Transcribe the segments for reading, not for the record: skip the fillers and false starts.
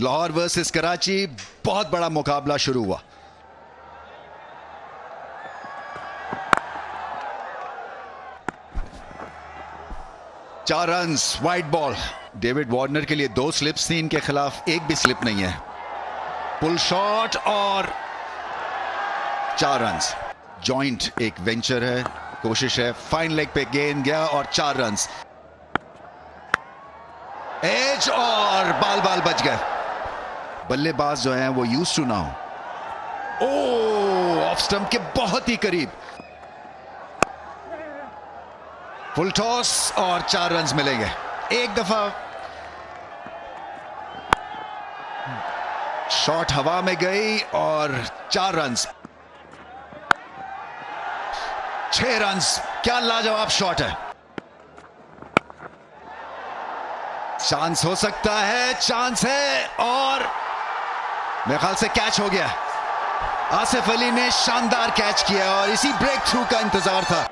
Lahore versus Karachi, बहुत बड़ा मुकाबला शुरू हुआ। चार runs, wide ball. David Warner के लिए 2 स्लिप्स थी, इनके खिलाफ एक भी स्लिप नहीं है। पुल शॉट और 4 रन्स। जॉइंट एक वेंचर है, कोशिश है, फाइन लेग पे गेंद गया और 4 रन्स। एज और बाल बाल बच गए। बल्लेबाज जो हैं वो यूज्ड टू ना हो। ओ, ऑफ स्टंप के बहुत ही करीब। फुल टॉस और 4 रन्स मिलेंगे। एक दफा शॉट हवा में गई और 4 रन्स। 6 रन्स। क्या लाजवाब शॉट है। चांस हो सकता है, चांस है और मेरे ख्याल से कैच हो गया। आसिफ अली ने शानदार कैच किया और इसी ब्रेक थ्रू का इंतजार था।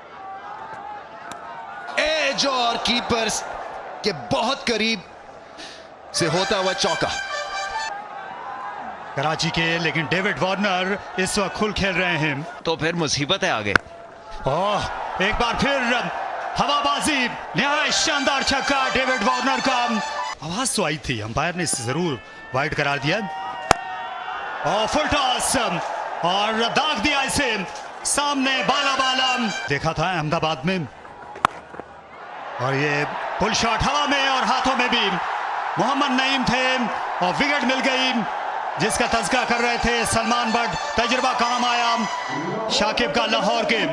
एज और कीपर्स के बहुत करीब से होता हुआ चौका। कराची के लेकिन डेविड वार्नर इस वक्त खुल खेल रहे हैं, तो फिर मुसीबत है आगे। ओह, एक बार फिर हवाबाजी, निहायत शानदार छक्का डेविड वार्नर का। आवाज तो आई थी, अंपायर ने इसे जरूर वाइड करार दिया। और फुल टॉस और दाग दिया इसे सामने, बाला बाला देखा था अहमदाबाद में। और ये पुल शॉट हवा में और हाथों में भी मोहम्मद नईम थे और विकेट मिल गई, जिसका तज़किरा कर रहे थे सलमान बट। तजुर्बा काम आया शाकिब का लाहौर के।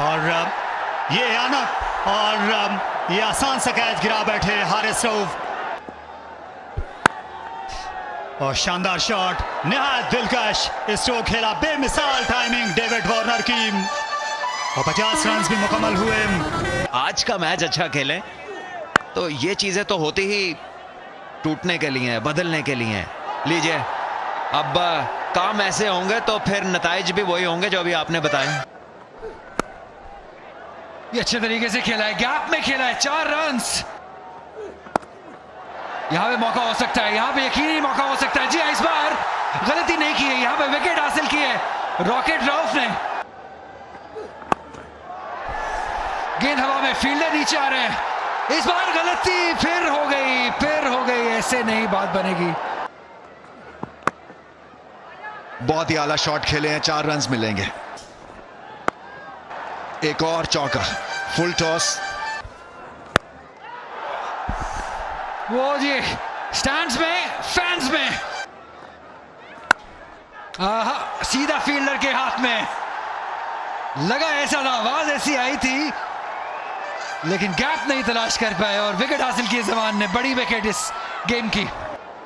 और ये आनक और ये आसान सा कैच गिरा बैठे हारिस रऊफ। और शानदार शॉट, निहायत दिलकश स्ट्रोक खेला, बेमिसाल टाइमिंग डेविड वार्नर की। और 50 रन भी मुकम्मल हुए। आज का मैच अच्छा खेले तो ये चीजें तो होती ही टूटने के लिए, बदलने के लिए। लीजिए, अब काम ऐसे होंगे तो फिर नताइज भी वही होंगे जो अभी आपने बताए। ये अच्छे तरीके से खेला है, गैप में खेला है। 4 रन्स। यहां पे मौका हो सकता है, यहां पे यकीनी मौका हो सकता है। जी इस बार गलती नहीं की है, यहां पे विकेट हासिल की है रॉकेट रऊफ ने। गेंद हवा में, फील्डर नीचे आ रहे हैं। इस बार गलती फिर हो गई, फिर हो गई। ऐसे नहीं बात बनेगी। बहुत ही आला शॉट खेले हैं, 4 रन्स मिलेंगे। एक और चौका, फुल टॉस। वो जी स्टैंड्स में, फैंस में, सीधा फील्डर के हाथ में लगा। ऐसा था, आवाज ऐसी आई थी लेकिन गैप नहीं तलाश कर पाए और विकेट हासिल की जमान ने। बड़ी विकेट इस गेम की।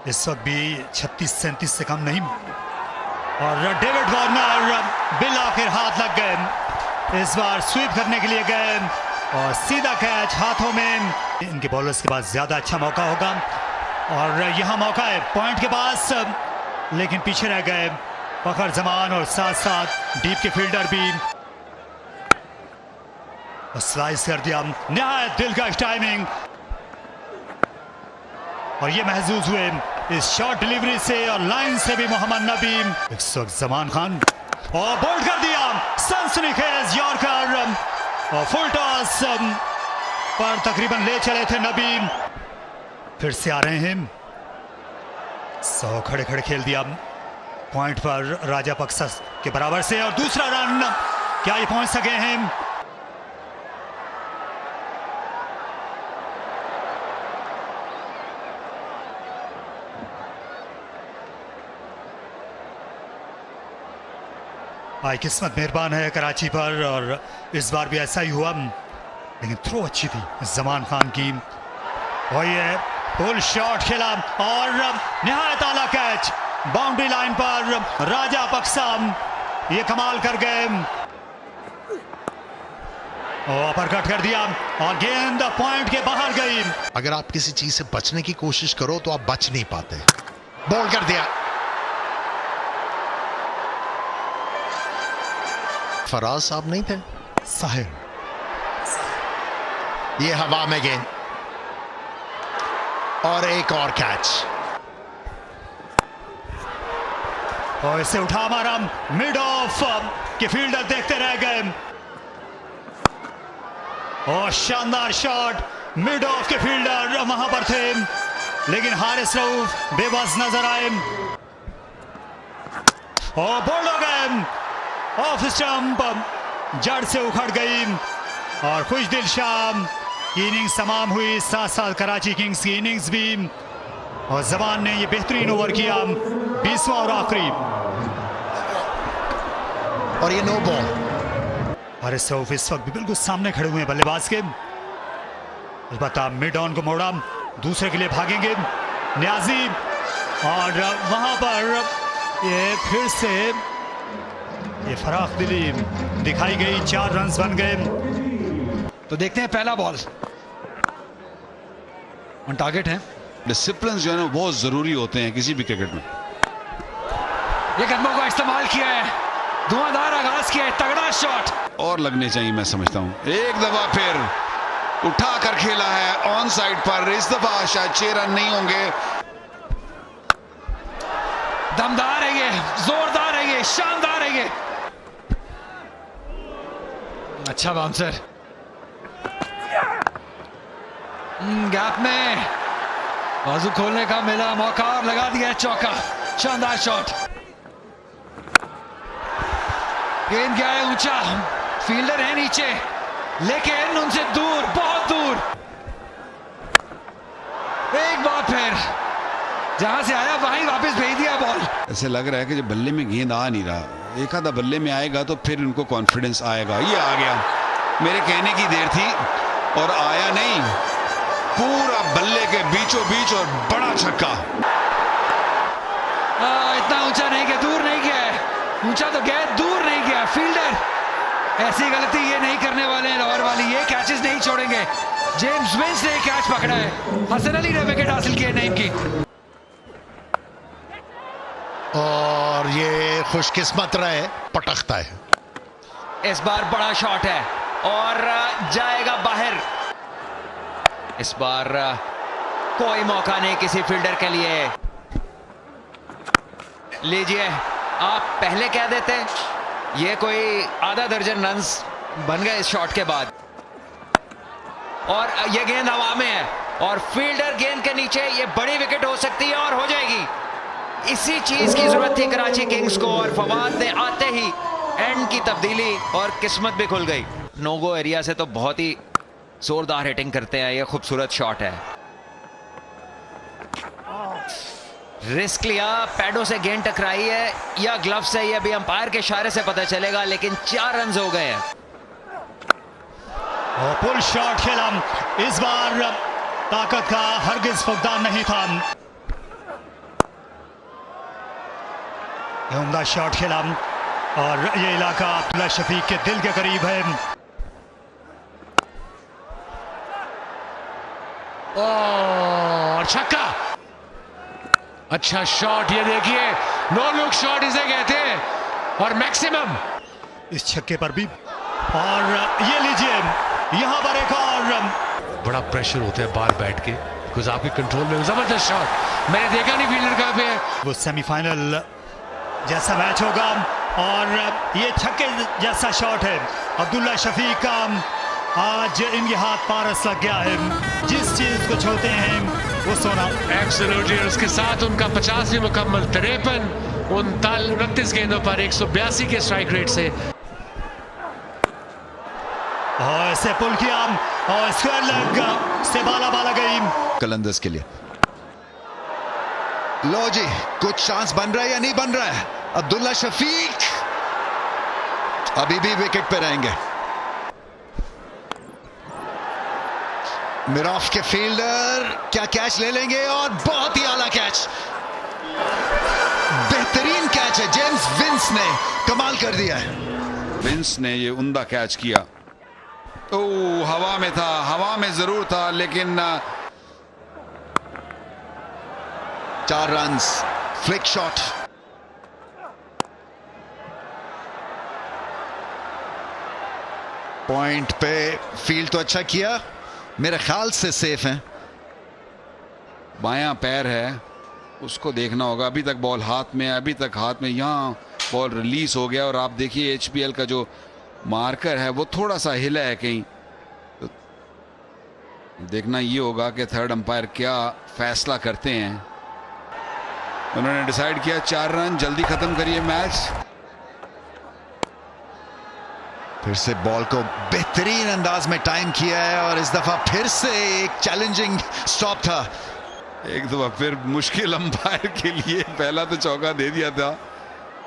इस वक्त भी 36-37 से कम नहीं। और डेविड वार्नर बिल आखिर हाथ लग गए। इस बार स्वीप करने के लिए गए और सीधा कैच हाथों में। इनके बॉलर्स के पास ज्यादा अच्छा मौका होगा और यहाँ मौका है पॉइंट के पास, लेकिन पीछे रह गए फखर जमान और साथ साथ डीप के फील्डर भी। स्लाइस कर दिया, निहायत दिलकश टाइमिंग। और ये महसूस हुए इस शॉर्ट डिलीवरी से और लाइन से भी मोहम्मद नबीम। इस वक्त जमान खान और बोल्ड कर दिया, सनसनीखेज यॉर्कर और फुल टॉस पर तकरीबन ले चले थे नबीम। फिर से आ रहे हैं 100 खड़े खड़े खेल दिया पॉइंट पर राजा पक्सा के बराबर से। और दूसरा रन, क्या ये पहुंच सके हैं? भाई किस्मत मेहरबान है कराची पर और इस बार भी ऐसा ही हुआ, लेकिन थ्रो अच्छी थी जमान खान की। और ये पुल शॉट खेला और निहायत आला कैच बाउंड्री लाइन पर राजा पक्सा ये कमाल कर गए। और अपरकट कर दिया और गेंद पॉइंट के बाहर गई। अगर आप किसी चीज से बचने की कोशिश करो तो आप बच नहीं पाते। बॉल कर दिया, फराज साहब नहीं थे, साहिर। ये हवा में गेंद और एक और कैच। और इसे उठा मारा मिड ऑफ के फील्डर देखते रह गए और शानदार शॉट मिड ऑफ के फील्डर वहां पर थे लेकिन हारिस रऊफ बेबस नजर आए और बोल्ड हो गए ऑफ स्टंप, जड़ से उखड़ गई और खुश दिल शाम की इनिंग्स तमाम हुई। साथ साथ कराची किंग्स की इनिंग्स भी और जबान ने ये बेहतरीन ओवर किया 20वां और आखिरी और ये नो बॉल। हारिस रऊफ इस वक्त भी बिल्कुल सामने खड़े हुए हैं बल्लेबाज के। अलबत्ता मिड ऑन को मोड़ा, दूसरे के लिए भागेंगे न्याजी और वहां पर ये फिर से ये फराख दिली दिखाई गई। 4 रन बन गए। तो देखते हैं पहला बॉल ऑन टारगेट है। डिसिप्लिन जो है ना बहुत जरूरी होते हैं किसी भी क्रिकेट में। ये कदमों का इस्तेमाल किया है, धुआंधार आगाज किया है, तगड़ा शॉट और लगने चाहिए मैं समझता हूं। एक दफा फिर उठा कर खेला है ऑन साइड पर। इस दफा शायद 6 रन नहीं होंगे। दमदार है ये, जोरदार है ये, शानदार है ये। अच्छा बाउंसर गैप में बाजू खोलने का मिला मौका और लगा दिया चौका। शानदार शॉट, गेंद गया है ऊंचा, फील्डर है नीचे लेकिन उनसे दूर, बहुत दूर। एक बार फिर जहां से आया वहीं वापस भेज दिया बॉल। ऐसे लग रहा है कि जब बल्ले में गेंद आ नहीं रहा, एक आधा बल्ले में आएगा तो फिर उनको कॉन्फिडेंस आएगा। ये आ गया, मेरे कहने की देर थी और आया नहीं, पूरा बल्ले के बीचों बीच और बड़ा छक्का। इतना ऊंचा नहीं गया, दूर नहीं गया है। ऊंचा तो गया, दूर नहीं गया। फील्डर ऐसी गलती ये नहीं करने वाले हैं लाहौर वाली, ये कैचेस नहीं छोड़ेंगे। जेम्स विंस ने कैच पकड़ा है, हसन अली ने विकेट हासिल किया नईम की। और ये खुशकिस्मत रहे, पटकता है। इस बार बड़ा शॉट है और जाएगा बाहर। इस बार कोई मौका नहीं किसी फील्डर के लिए। लीजिए, आप पहले कह देते ये कोई आधा दर्जन रन्स बन गए इस शॉट के बाद। और ये गेंद हवा में है और फील्डर गेंद के नीचे, ये बड़ी विकेट हो सकती है और हो जाएगी। इसी चीज की जरूरत थी कराची किंग्स को और फवाद ने आते ही एंड की तब्दीली और किस्मत भी खुल गई। नो गो एरिया से तो बहुत ही जोरदार हिटिंग करते हैं। ये खूबसूरत शॉट है, रिस्क लिया, पैडों से गेंद टकराई है या ग्लव से, ये अभी अंपायर के इशारे से पता चलेगा, लेकिन 4 रन हो गए हैं। और पुल शॉट खेला, इस बार ताकत का हरगिज फुकदान नहीं था। ये उम्दा शॉट खेला और ये इलाका अब्दुल्ला शफीक के दिल के करीब है। और छक्का, अच्छा शॉट, ये देखिए नो लुक शॉट इसे कहते हैं और मैक्सिमम इस छक्के पर भी। और ये लीजिए यहां पर एक और बड़ा प्रेशर होता है बाहर बैठ के, बिकॉज आपके कंट्रोल में। जबरदस्त शॉट, मैंने देखा नहीं फील्डर कहां पे है। वो सेमीफाइनल जैसा मैच होगा और ये छक्के जैसा शॉट है अब्दुल्ला शफीक का। आज इनके हाथ पारस लग गया है, जिस चीज को छूते हैं वो सोना। एब्सोल्युटली, उसके साथ उनका 50 मुकम्मल, 53 29 गेंदों पर 182 के स्ट्राइक रेट से। और इसे पुल किया और स्क्वायर लेग से बाला बाला गई कलंदर्स के लिए। लो जी, कुछ चांस बन रहा है या नहीं बन रहा है? अब्दुल्ला शफीक अभी भी विकेट पे रहेंगे। मिराफ के फील्डर क्या कैच ले लेंगे और बहुत ही आला कैच, बेहतरीन कैच है। जेम्स विंस ने कमाल कर दिया है। विंस ने ये उम्दा कैच किया। ओ, हवा में था, हवा में जरूर था, लेकिन 4 रन, फ्लिक शॉट। पॉइंट पे फील्ड तो अच्छा किया, मेरे ख्याल से सेफ हैं। बायां पैर है, उसको देखना होगा। अभी तक बॉल हाथ में है, अभी तक हाथ में, यहाँ बॉल रिलीज हो गया और आप देखिए HBL का जो मार्कर है वो थोड़ा सा हिला है कहीं। तो देखना ये होगा कि थर्ड अंपायर क्या फैसला करते हैं। उन्होंने डिसाइड किया 4 रन, जल्दी खत्म करिए मैच। फिर से बॉल को बेहतरीन अंदाज में टाइम किया है और इस दफा फिर से एक चैलेंजिंग स्टॉप था। एक दफा फिर मुश्किल अंपायर के लिए पहला तो चौका दे दिया था।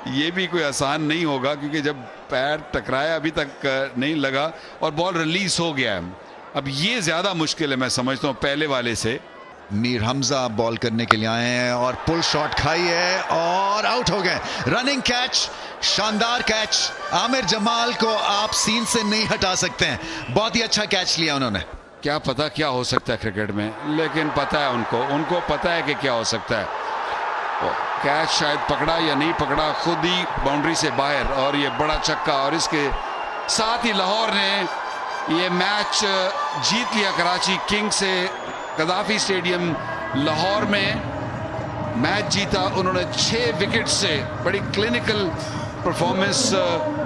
ये भी कोई आसान नहीं होगा क्योंकि जब पैर टकराया अभी तक नहीं लगा और बॉल रिलीज हो गया है। अब ये ज्यादा मुश्किल है मैं समझता हूँ पहले वाले से। मीर हमजा बॉल करने के लिए आए हैं और पुल शॉट खाई है और आउट हो गए। रनिंग कैच, शानदार कैच। आमिर जमाल को आप सीन से नहीं हटा सकते हैं, बहुत ही अच्छा कैच लिया उन्होंने। क्या पता क्या हो सकता है क्रिकेट में, लेकिन पता है उनको पता है कि क्या हो सकता है। कैच शायद पकड़ा या नहीं पकड़ा, खुद ही बाउंड्री से बाहर, और ये बड़ा छक्का। और इसके साथ ही लाहौर ने ये मैच जीत लिया कराची किंग्स से। गद्दाफी स्टेडियम लाहौर में मैच जीता उन्होंने 6 विकेट से। बड़ी क्लिनिकल परफॉर्मेंस